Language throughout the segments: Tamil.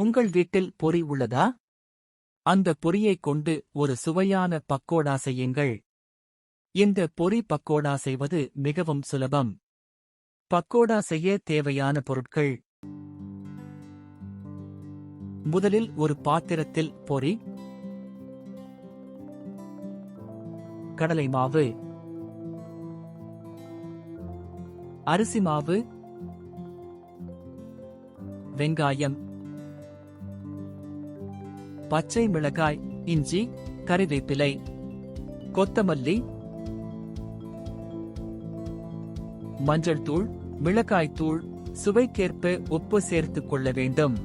உங்கள் வீட்டில் பொரி உள்ளதா? அந்த பொரியைக் கொண்டு ஒரு சுவையான பக்கோடா செய்யுங்கள். இந்த பொரி பக்கோடா செய்வது மிகவும் சுலபம். பக்கோடா செய்ய தேவையான பொருட்கள்: முதலில் ஒரு பாத்திரத்தில் பொரி, கடலை மாவு, அரிசி மாவு, வெங்காயம், பச்சை மிளகாய், இஞ்சி, கறிவேப்பிலை, கொத்தமல்லி, மஞ்சள் தூள், மிளகாய் தூள், சுவைக்கேற்ப உப்பு சேர்த்துக் கொள்ள வேண்டும்.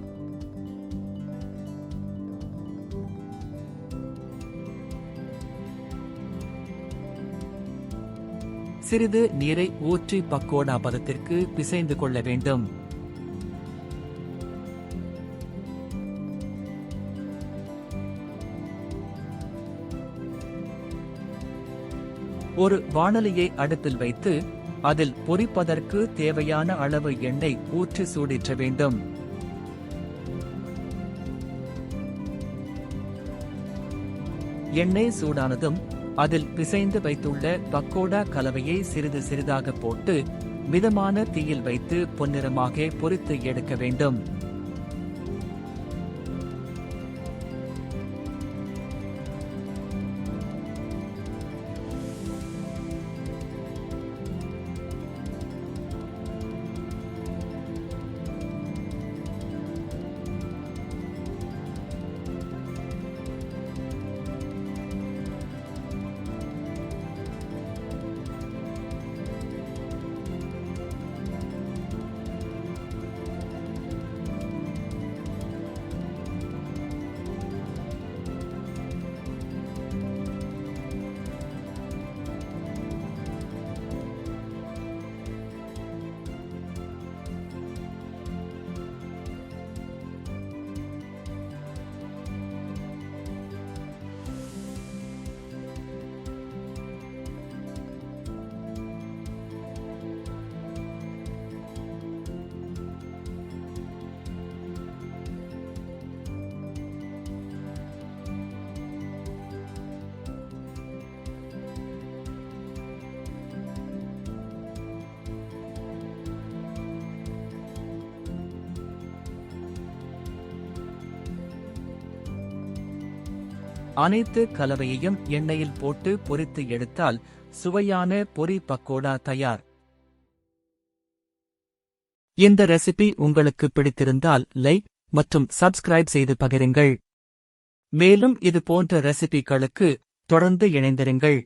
சிறிது நீரை ஊற்றி பக்கோடா பதத்திற்கு பிசைந்து கொள்ள வேண்டும். ஒரு வாணலியை அடுப்பில் வைத்து அதில் பொரிப்பதற்கு தேவையான அளவு எண்ணெய் ஊற்றி சூடேற்ற வேண்டும். எண்ணெய் சூடானதும் அதில் பிசைந்து வைத்துள்ள பக்கோடா கலவையை சிறிது சிறிதாக போட்டு மிதமான தீயில் வைத்து பொன்னிறமாக பொரித்து எடுக்க வேண்டும். அனைத்து கலவையையும் எண்ணெயில் போட்டு பொரித்து எடுத்தால் சுவையான பொரி பக்கோடா தயார். இந்த ரெசிபி உங்களுக்கு பிடித்திருந்தால் லைக் மற்றும் சப்ஸ்கிரைப் செய்து பகிருங்கள். மேலும் இது போன்ற ரெசிபிகளுக்கு தொடர்ந்து இணைந்திருங்கள்.